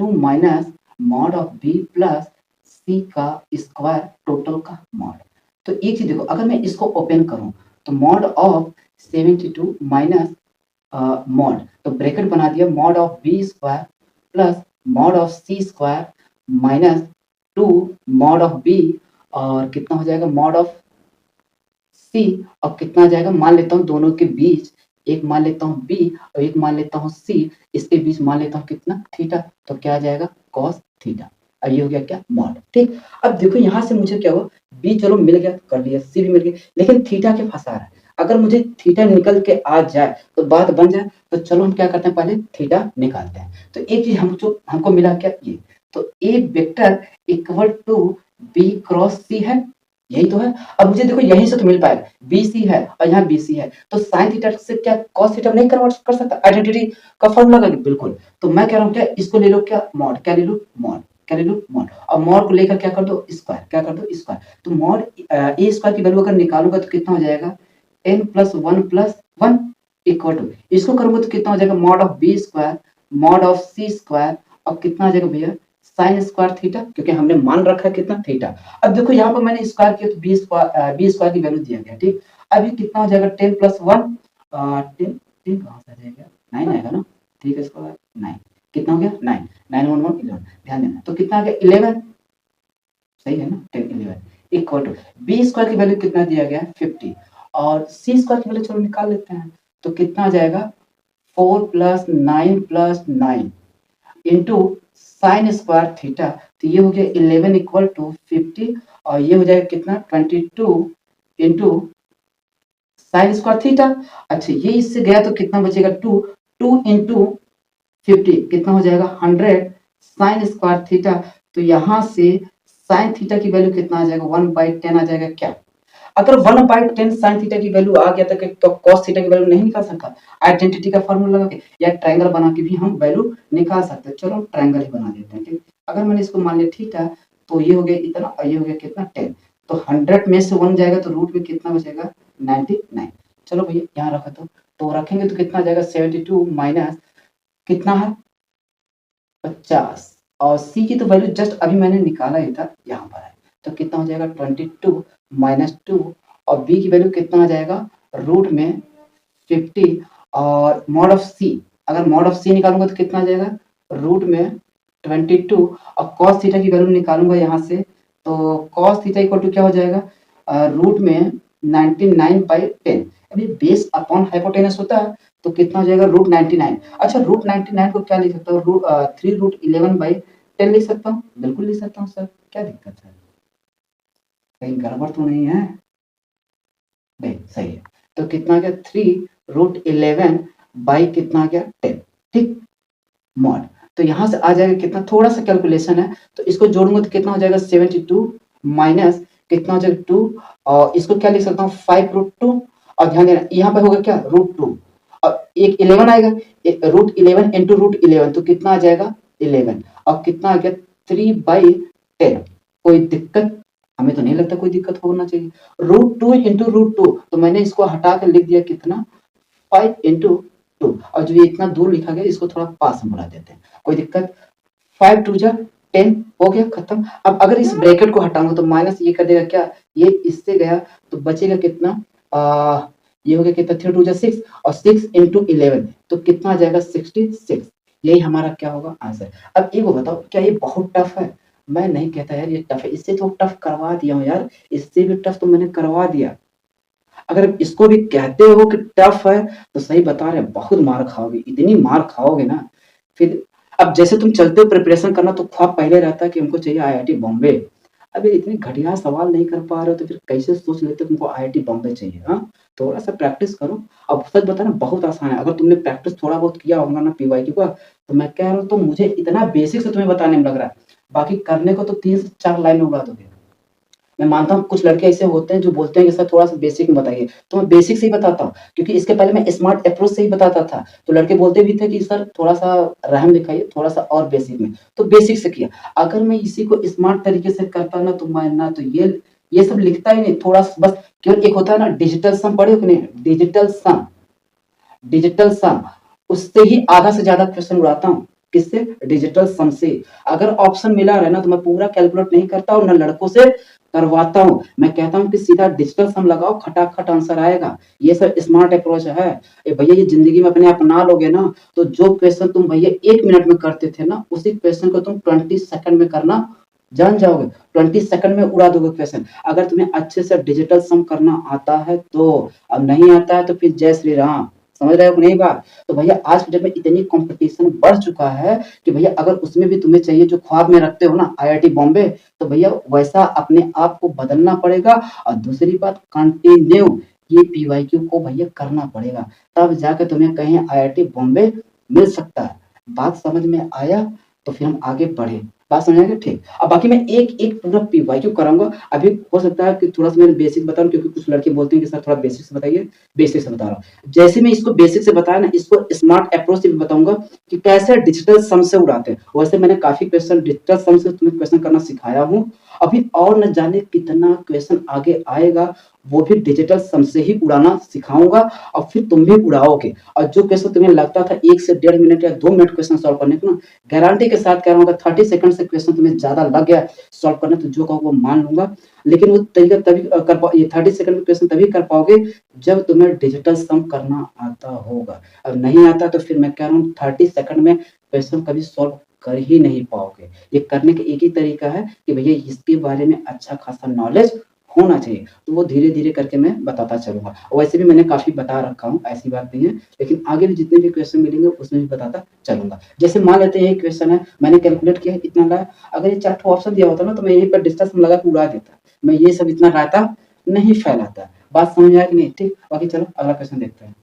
To minus mod of B plus C का square total का mod. तो एक चीज देखो, अगर मैं इसको ओपन करूं तो मॉड ऑफ 72 माइनस मॉड, तो ब्रैकेट बना दिया mod of b square plus mod of c square minus 2 mod of b, और कितना हो जाएगा मॉड ऑफ सी, और कितना आ जाएगा, मान लेता हूँ दोनों के बीच एक मान लेता हूँ बी और एक मान लेता हूँ सी, इसके बीच मान लेता हूँ कितना थीटा, तो क्या आ जाएगा कॉस थीटा। अब ये हो गया क्या मॉड। ठीक, अब देखो यहाँ से मुझे क्या हुआ, बी चलो मिल गया कर लिया, सी भी मिल गया, लेकिन थीटा के फंसा रहा है। अगर मुझे थीटा निकल के आ जाए तो बात बन जाए, तो चलो हम क्या करते हैं पहले थीटा निकालते हैं। तो एक चीज हमको मिला क्या, ये तो A vector equal to B cross C है, यही तो है। अब मुझे देखो यहीं से तो मिल पाएगा, बी सी है और यहाँ बी सी है, तो साइन थीटा से क्या कॉस थीटा नहीं कन्वर्ट कर सकता, आइडेंटिटी का फॉर्मूला लगा बिल्कुल। तो मैं कह रहा हूँ क्या, इसको ले लो क्या मॉड, क्या ले लो मॉड, क्या ले लो मॉड, और मॉड को लेकर क्या कर दो स्क्वायर, क्या कर दो स्क्वायर। तो मॉड ए स्क्वायर की वैल्यू अगर निकालूंगा तो कितना हो जाएगा n plus one equal to, इसको करूंगा तो कितना हो जाएगा mod of b square mod of c square, और कितना आ जाएगा भैया साइन स्क्वायर थीटा, क्योंकि हमने मान रखा है कितना थीटा। अब देखो यहाँ पर मैंने स्क्वायर किया तो बी स्क्वायर की वैल्यू दिया गया। ठीक, अब ये कितना हो जाएगा 10 प्लस 1, 10 10 कहाँ से आ जाएगा 9 आएगा ना, ठीक है इसको 9, कितना हो गया 9 9 1 1 11, ध्यान देना, तो कितना आ गया 11, सही है ना 10 11 इक्वल टू बी स्क्वायर की वैल्यू कितना दिया गया 50, और सी स्क्वायर की वैल्यू चलो निकाल लेते हैं, तो कितना आ जाएगा 4 plus 9 plus 9 into sine square theta, तो ये हो गया 11 इक्वल टू 50, और ये हो जाएगा कितना 22 इंटू साइन स्क्वायर थीटा। अच्छा ये इससे गया तो कितना बचेगा 2 2 इंटू 50 कितना हो जाएगा 100 साइन स्क्वायर थीटा, तो यहाँ से साइन थीटा की वैल्यू कितना आ जाएगा 1/10 आ जाएगा क्या। अगर 1/10 साइन थीटा की वैल्यू आ गया तो कॉस थीटा की वैल्यू नहीं निकाल सकता, आइडेंटिटी का फॉर्मूला लगा के या ट्रायंगल बना के भी हम वैल्यू निकाल सकते हैं। चलो ट्रायंगल ही बना देते हैं। ठीक, अगर मैंने इसको मान लिया थीटा, तो ये हो गया इतना और ये हो गया कितना 10, तो 100 में से 1 जाएगा तो रूट में कितना बचेगा 99। चलो भैया यहाँ रखा, तो रखेंगे तो कितना आ जाएगा 72 माइनस कितना है 50, और सी की तो वैल्यू जस्ट अभी मैंने निकाला ही था, यहाँ पर है, तो कितना हो जाएगा 22 माइनस 2, और बी की वैल्यू कितना आ जाएगा रूट में 50, और मॉड ऑफ सी, अगर मॉड ऑफ सी निकालूंगा तो कितना आ जाएगा रूट में 22, और कॉस थीटा की वैल्यू निकालूंगा यहाँ से, तो कॉस थीटा इक्वल टू क्या हो जाएगा रूट में 99/10। अभी बेस अपॉन हाइपोटेनस होता है तो कितना हो जाएगा रूट 99। अच्छा रूट 99 को क्या लिख सकता हूँ, 3√11/10 लिख सकता हूँ, बिल्कुल लिख सकता हूँ सर, क्या दिक्कत है, कहीं गड़बड़ तो नहीं है, नहीं सही है। तो कितना आ गया 3√11 बाई कितना आ गया 10। ठीक, मॉड, तो यहाँ से आ जाएगा कितना, थोड़ा सा कैलकुलेशन है तो इसको जोड़ूंगा तो कितना हो जाएगा 72 माइनस कितना हो जाएगा 2, और इसको क्या लिख सकता हूँ 5√2, और ध्यान देना यहाँ पे होगा क्या √2, और एक 11 आएगा, √11 इंटू √11 तो कितना आ जाएगा 11, और कितना आ गया 3/10। कोई दिक्कत, हमें तो नहीं लगता कोई दिक्कत होना चाहिए। √2 इंटू √2, तो मैंने इसको हटा कर लिख दिया कितना 5 इंटू 2, और जो ये इतना दूर लिखा गया इसको थोड़ा पास में बुला देते हैं, कोई दिक्कत, 5 2 जा 10 हो गया खत्म। अब अगर इस ब्रैकेट को हटाऊंगा तो माइनस ये कर देगा क्या, ये इससे गया तो बचेगा कितना, ये हो गया कितना 3 2 जा 6, और 6 इंटू 11 तो कितना आ जाएगा 66, यही हमारा क्या होगा आंसर। अब एक बताओ क्या ये बहुत टफ है, मैं नहीं कहता यार ये टफ है, इससे तो टफ करवा दिया हूँ यार, इससे भी टफ तो मैंने करवा दिया। अगर इसको भी कहते हो कि टफ है तो सही बता रहे, बहुत मार खाओगे, इतनी मार खाओगे ना फिर। अब जैसे तुम चलते हो प्रिपरेशन करना तो ख्वाब पहले रहता है कि हमको चाहिए आईआईटी बॉम्बे, अब ये इतनी घटिया सवाल नहीं कर पा रहे हो तो फिर कैसे सोच लेते हो तुमको आईआईटी बॉम्बे चाहिए। हाँ थोड़ा सा प्रैक्टिस करो। अब सच बताना बहुत आसान है, अगर तुमने प्रैक्टिस थोड़ा बहुत किया होगा ना पीवाईक्यू का, तो मैं कह रहा हूँ तो मुझे इतना बेसिक से तुम्हें बताने में लग रहा है, बाकी करने को तो 3 से 4 लाइन में उड़ा दोगे। मैं मानता हूँ कुछ लड़के ऐसे होते हैं जो बोलते हैं कि सर थोड़ा सा बेसिक में बताइए, तो मैं बेसिक से ही बताता हूँ, क्योंकि इसके पहले मैं स्मार्ट अप्रोच से ही बताता था, तो लड़के बोलते भी थे कि सर थोड़ा सा रहम दिखाइए, थोड़ा सा और बेसिक में, तो बेसिक से किया। अगर मैं इसी को स्मार्ट तरीके से करता ना तो मैं ना तो ये सब लिखता ही नहीं, थोड़ा बस केवल एक होता है ना डिजिटल सम, पढ़े हो कि नहीं, डिजिटल सम, उससे ही आधा से ज्यादा क्वेश्चन उड़ाता हूँ। किससे? डिजिटल सम से। अगर ऑप्शन मिला रहे ना तो मैं पूरा कैलकुलेट नहीं करता हूँ, ना लड़कों से करवाता हूँ। मैं कहता हूँ कि सीधा डिजिटल सम लगाओ, खटाखट आंसर आएगा। ये सब स्मार्ट अप्रोच है। भैया ये ज़िंदगी में अपने अपना लोगे ना, तो जो क्वेश्चन तुम भैया 1 मिनट में करते थे ना, उसी क्वेश्चन को तुम 20 सेकंड में करना जान जाओगे। 20 सेकंड में उड़ा दोगे क्वेश्चन। अगर तुम्हें अच्छे से डिजिटल सम करना आता है तो, अब नहीं आता है तो फिर जय श्री राम। समझ रहे हो कि नहीं बात? तो भैया आज के डेट में इतनी कॉम्पिटिशन बढ़ चुका है कि भैया अगर उसमें भी तुम्हें चाहिए जो ख्वाब में रखते हो ना आईआईटी बॉम्बे, तो भैया वैसा अपने आप को बदलना पड़ेगा। और दूसरी बात, कंटिन्यू ये पीवाईक्यू को भैया करना पड़ेगा, तब जाके तुम्हें कहीं आईआईटी बॉम्बे मिल सकता है। बात समझ में आया? तो फिर हम आगे बढ़े। बात समझ में आई? ठीक। अब बाकी मैं एक-एक पूरा पीवाईक्यू कराऊँगा। अभी हो सकता है कि थोड़ा-सा मैं बेसिक बताऊँ, क्योंकि कुछ लड़के बोलते हैं कि सर थोड़ा बेसिक से बताइए, बेसिक से बता रहा हूँ। जैसे मैं इसको बेसिक से बताया ना, इसको स्मार्ट अप्रोच से भी बताऊँगा कि कैसे डिजिटल सम से उड़ाते हैं। वैसे मैंने काफ़ी क्वेश्चन डिजिटल सम से तुम्हें क्वेश्चन करना सिखाया हूँ। अभी और न जाने कितना क्वेश्चन आगे आएगा, वो भी डिजिटल सम से ही उड़ाना सिखाऊँगा और फिर तुम भी उड़ाओगे। और जो क्वेश्चन तुम्हें लगता था 1 से डेढ़ मिनट या 2 मिनट क्वेश्चन सॉल्व करने को ना, गारंटी के साथ कह रहा हूँ, अगर 30 सेकंड से क्वेश्चन तुम्हें ज़्यादा लग गया सॉल्व करने, तो जो कहो वो मान लूँगा। लेकिन वो तरीका तभी कर पाओ, ये 30 सेकंड में क्वेश्चन तभी कर पाओगे जब तुम्हें डिजिटल सम करना आता होगा। अब नहीं आता तो फिर मैं कह रहा हूँ 30 सेकंड में क्वेश्चन कभी सॉल्व कर ही नहीं पाओगे। ये करने का एक ही तरीका है कि भैया इसके बारे में अच्छा खासा नॉलेज होना चाहिए। तो वो धीरे-धीरे करके मैं बताता चलूँगा। वैसे भी मैंने काफ़ी बता रखा हूँ, ऐसी बात नहीं है, लेकिन आगे भी जितने भी क्वेश्चन मिलेंगे उसमें भी बताता चलूँगा। जैसे मान लेते हैं ये क्वेश्चन है, मैंने कैलकुलेट किया इतना लाया, अगर ये 4 ठो ऑप्शन दिया होता ना तो मैं यहीं पर डिस्टेंस लगा के उड़ा देता। मैं ये सब इतना रायता नहीं फैलाता। बात समझ में आया कि नहीं? ठीक, बाकी चलो अगला क्वेश्चन देखते हैं।